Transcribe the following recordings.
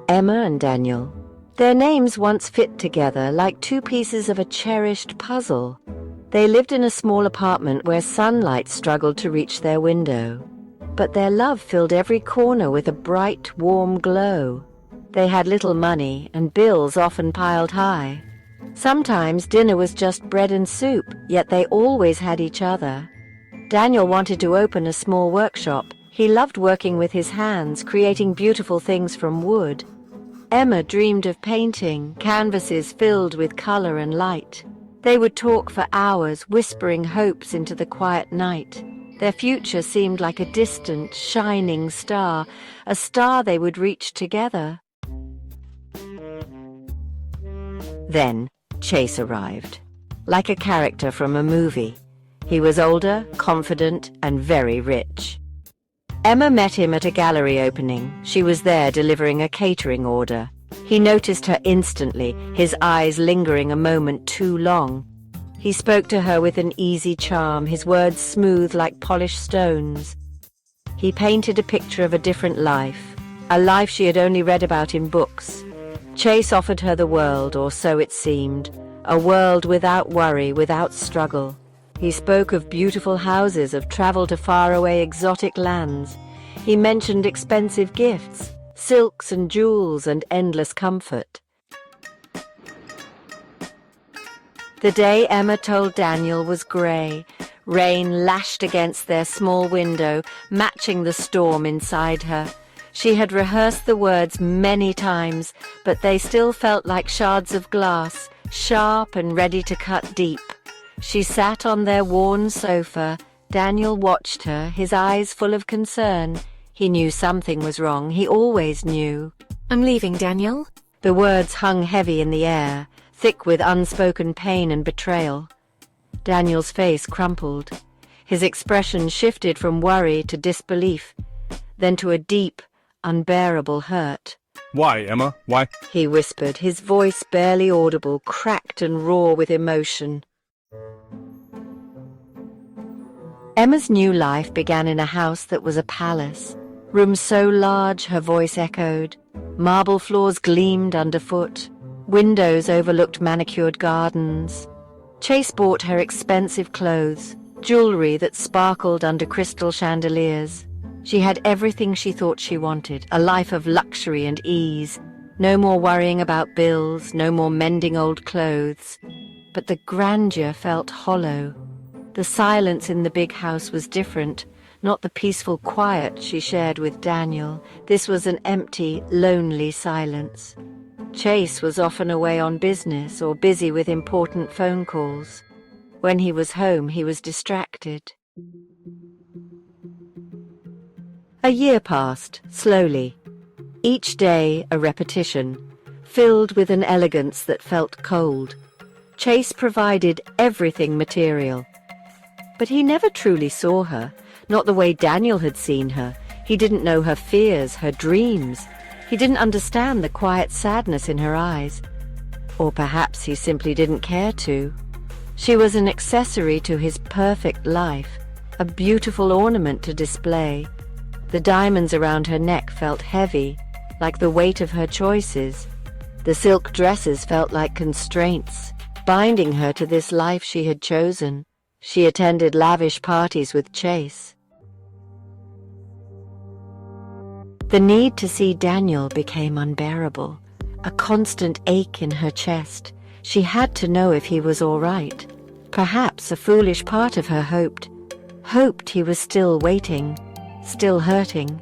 Emma and Daniel. Their names once fit together like two pieces of a cherished puzzle. They lived in a small apartment where sunlight struggled to reach their window. But their love filled every corner with a bright, warm glow. They had little money, and bills often piled high. Sometimes dinner was just bread and soup, yet they always had each other. Daniel wanted to open a small workshop. He loved working with his hands, creating beautiful things from wood. Emma dreamed of painting, canvases filled with color and light. They would talk for hours, whispering hopes into the quiet night. Their future seemed like a distant, shining star, a star they would reach together. Then Chase arrived, like a character from a movie. He was older, confident, and very rich. Emma met him at a gallery opening. She was there delivering a catering order. He noticed her instantly, his eyes lingering a moment too long. He spoke to her with an easy charm, his words smooth like polished stones. He painted a picture of a different life, a life she had only read about in books. Chase offered her the world, or so it seemed, a world without worry, without struggle. He spoke of beautiful houses, of travel to faraway exotic lands. He mentioned expensive gifts, silks and jewels, and endless comfort. The day Emma told Daniel was grey. Rain lashed against their small window, matching the storm inside her. She had rehearsed the words many times, but they still felt like shards of glass, sharp and ready to cut deep. She sat on their worn sofa. Daniel watched her, his eyes full of concern. He knew something was wrong. He always knew. "I'm leaving, Daniel." The words hung heavy in the air, thick with unspoken pain and betrayal. Daniel's face crumpled. His expression shifted from worry to disbelief, then to a deep, unbearable hurt. "Why, Emma? Why?" he whispered, his voice barely audible, cracked and raw with emotion. Emma's new life began in a house that was a palace. Rooms so large her voice echoed. Marble floors gleamed underfoot. Windows overlooked manicured gardens. Chase bought her expensive clothes, jewelry that sparkled under crystal chandeliers. She had everything she thought she wanted, a life of luxury and ease. No more worrying about bills, no more mending old clothes. But the grandeur felt hollow. The silence in the big house was different, not the peaceful quiet she shared with Daniel. This was an empty, lonely silence. Chase was often away on business or busy with important phone calls. When he was home, he was distracted. A year passed, slowly. Each day a repetition, filled with an elegance that felt cold. Chase provided everything material. But he never truly saw her, not the way Daniel had seen her. He didn't know her fears, her dreams. He didn't understand the quiet sadness in her eyes. Or perhaps he simply didn't care to. She was an accessory to his perfect life, a beautiful ornament to display. The diamonds around her neck felt heavy, like the weight of her choices. The silk dresses felt like constraints, binding her to this life she had chosen. She attended lavish parties with Chase. The need to see Daniel became unbearable, a constant ache in her chest. She had to know if he was all right. Perhaps a foolish part of her hoped he was still waiting, still hurting.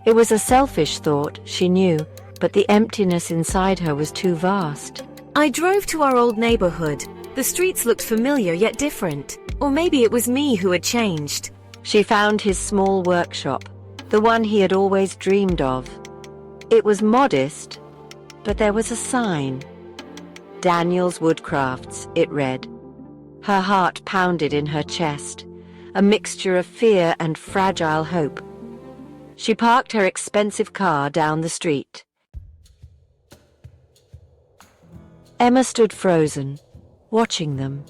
It was a selfish thought, she knew, but the emptiness inside her was too vast. "I drove to our old neighborhood. The streets looked familiar yet different. Or maybe it was me who had changed." She found his small workshop, the one he had always dreamed of. It was modest, but there was a sign. Daniel's Woodcrafts, it read. Her heart pounded in her chest, a mixture of fear and fragile hope. She parked her expensive car down the street. Emma stood frozen, watching them.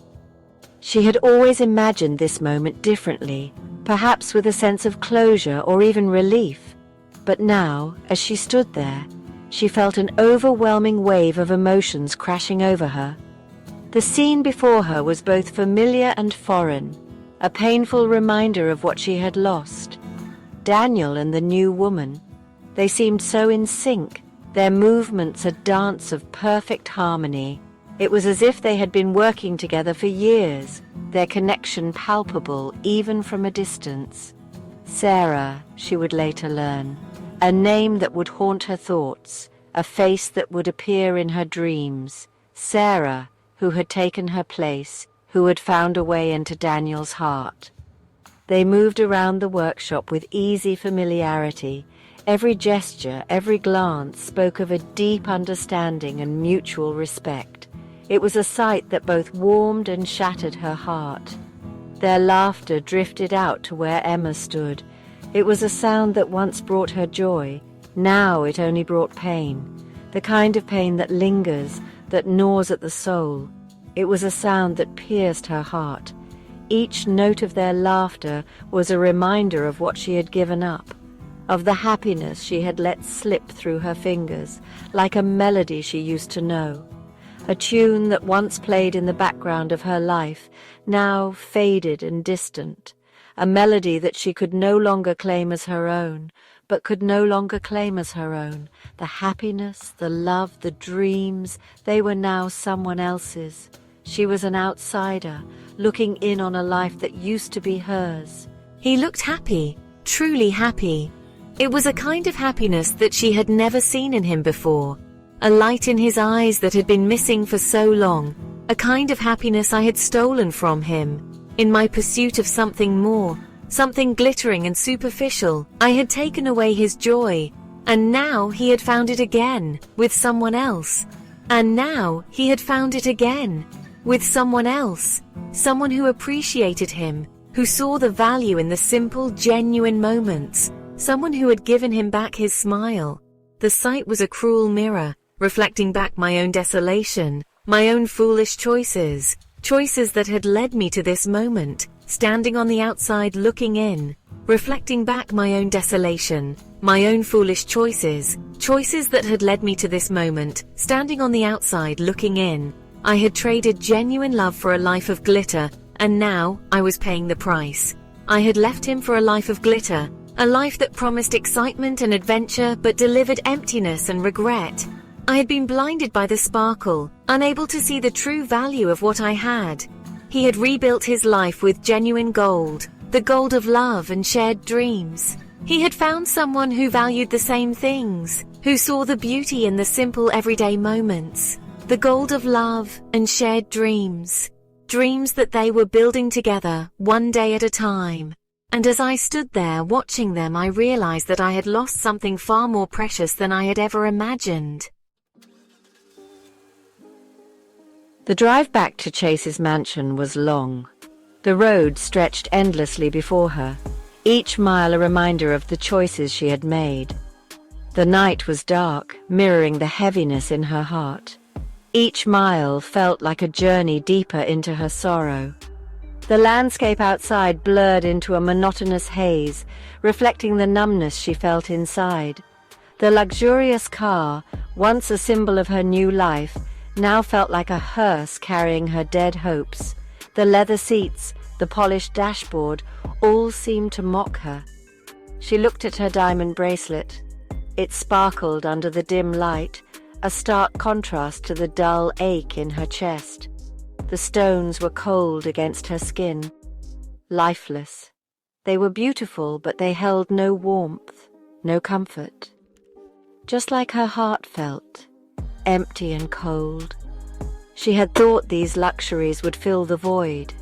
She had always imagined this moment differently, perhaps with a sense of closure or even relief. But now, as she stood there, She felt an overwhelming wave of emotions crashing over her. The scene before her was both familiar and foreign, a painful reminder of what she had lost. Daniel and the new woman. They seemed so in sync, their movements a dance of perfect harmony. It was as if they had been working together for years, their connection palpable even from a distance. Sarah, she would later learn, a name that would haunt her thoughts, a face that would appear in her dreams. Sarah, who had taken her place, who had found a way into Daniel's heart. They moved around the workshop with easy familiarity. Every gesture, every glance spoke of a deep understanding and mutual respect. It was a sight that both warmed and shattered her heart. Their laughter drifted out to where Emma stood. It was a sound that once brought her joy. Now it only brought pain. The kind of pain that lingers, that gnaws at the soul. It was a sound that pierced her heart. Each note of their laughter was a reminder of what she had given up, of the happiness she had let slip through her fingers, like a melody she used to know. A tune that once played in the background of her life, now faded and distant. A melody that she could no longer claim as her own, but could no longer claim as her own. The happiness, the love, the dreams, they were now someone else's. She was an outsider, looking in on a life that used to be hers. He looked happy, truly happy. It was a kind of happiness that she had never seen in him before. A light in his eyes that had been missing for so long. A kind of happiness I had stolen from him. In my pursuit of something more, something glittering and superficial, I had taken away his joy. And now he had found it again, with someone else. And now he had found it again, with someone else. Someone who appreciated him, who saw the value in the simple, genuine moments. Someone who had given him back his smile. The sight was a cruel mirror, reflecting back my own desolation, my own foolish choices. Choices that had led me to this moment, standing on the outside looking in, reflecting back my own desolation, my own foolish choices, choices that had led me to this moment, standing on the outside looking in. I had traded genuine love for a life of glitter, and now I was paying the price. I had left him for a life of glitter, a life that promised excitement and adventure but delivered emptiness and regret. I had been blinded by the sparkle, unable to see the true value of what I had. He had rebuilt his life with genuine gold, the gold of love and shared dreams. He had found someone who valued the same things, who saw the beauty in the simple everyday moments, the gold of love and shared dreams, dreams that they were building together, one day at a time. And as I stood there watching them, I realized that I had lost something far more precious than I had ever imagined. The drive back to Chase's mansion was long. The road stretched endlessly before her, each mile a reminder of the choices she had made. The night was dark, mirroring the heaviness in her heart. Each mile felt like a journey deeper into her sorrow. The landscape outside blurred into a monotonous haze, reflecting the numbness she felt inside. The luxurious car, once a symbol of her new life, now felt like a hearse carrying her dead hopes. The leather seats, the polished dashboard, all seemed to mock her. She looked at her diamond bracelet. It sparkled under the dim light, a stark contrast to the dull ache in her chest. The stones were cold against her skin, lifeless. They were beautiful, but they held no warmth, no comfort. Just like her heart felt, empty and cold. She had thought these luxuries would fill the void,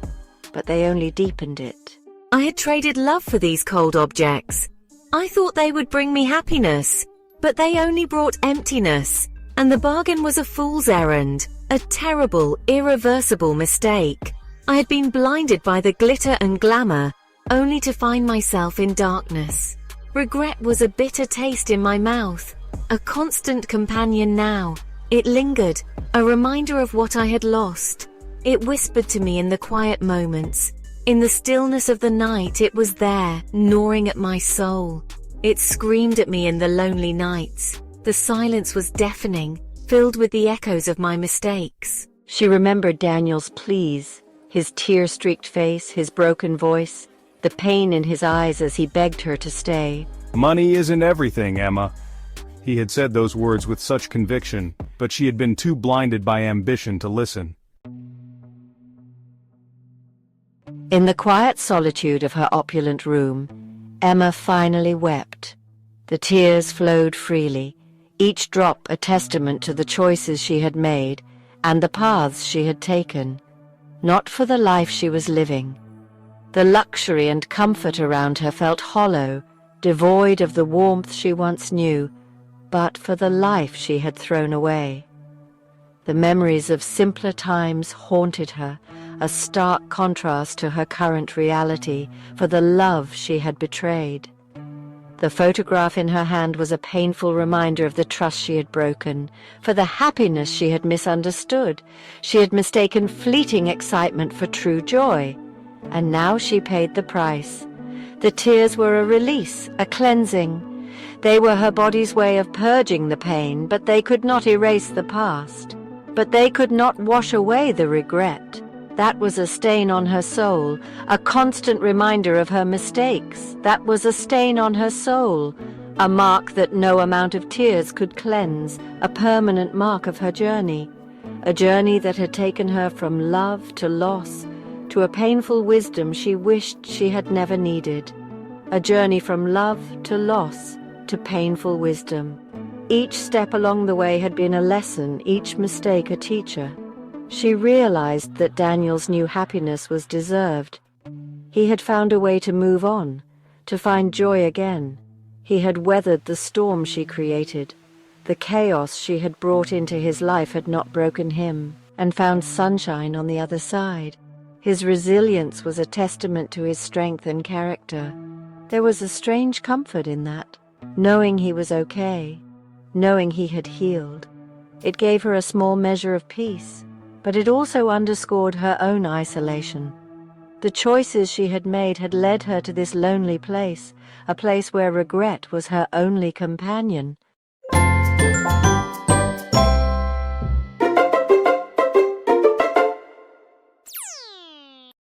but they only deepened it. I had traded love for these cold objects. I thought they would bring me happiness, but they only brought emptiness. And the bargain was a fool's errand, a terrible, irreversible mistake. I had been blinded by the glitter and glamour, only to find myself in darkness. Regret was a bitter taste in my mouth, a constant companion now. It lingered, a reminder of what I had lost. It whispered to me in the quiet moments. In the stillness of the night, it was there, gnawing at my soul. It screamed at me in the lonely nights. The silence was deafening, filled with the echoes of my mistakes. She remembered Daniel's pleas, his tear-streaked face, his broken voice, the pain in his eyes as he begged her to stay. "Money isn't everything, Emma." He had said those words with such conviction, but she had been too blinded by ambition to listen. In the quiet solitude of her opulent room, Emma finally wept. The tears flowed freely, each drop a testament to the choices she had made and the paths she had taken, not for the life she was living. The luxury and comfort around her felt hollow, devoid of the warmth she once knew, but for the life she had thrown away. The memories of simpler times haunted her, a stark contrast to her current reality, for the love she had betrayed. The photograph in her hand was a painful reminder of the trust she had broken, for the happiness she had misunderstood. She had mistaken fleeting excitement for true joy, and now she paid the price. The tears were a release, a cleansing. They were her body's way of purging the pain, but they could not erase the past. But they could not wash away the regret. That was a stain on her soul, a constant reminder of her mistakes. That was a stain on her soul, a mark that no amount of tears could cleanse, a permanent mark of her journey, a journey that had taken her from love to loss, to a painful wisdom she wished she had never needed, a journey from love to loss, to painful wisdom. Each step along the way had been a lesson, each mistake a teacher. She realized that Daniel's new happiness was deserved. He had found a way to move on, to find joy again. He had weathered the storm she created. The chaos she had brought into his life had not broken him, and found sunshine on the other side. His resilience was a testament to his strength and character. There was a strange comfort in that, knowing he was okay, knowing he had healed. It gave her a small measure of peace, but it also underscored her own isolation. The choices she had made had led her to this lonely place, a place where regret was her only companion.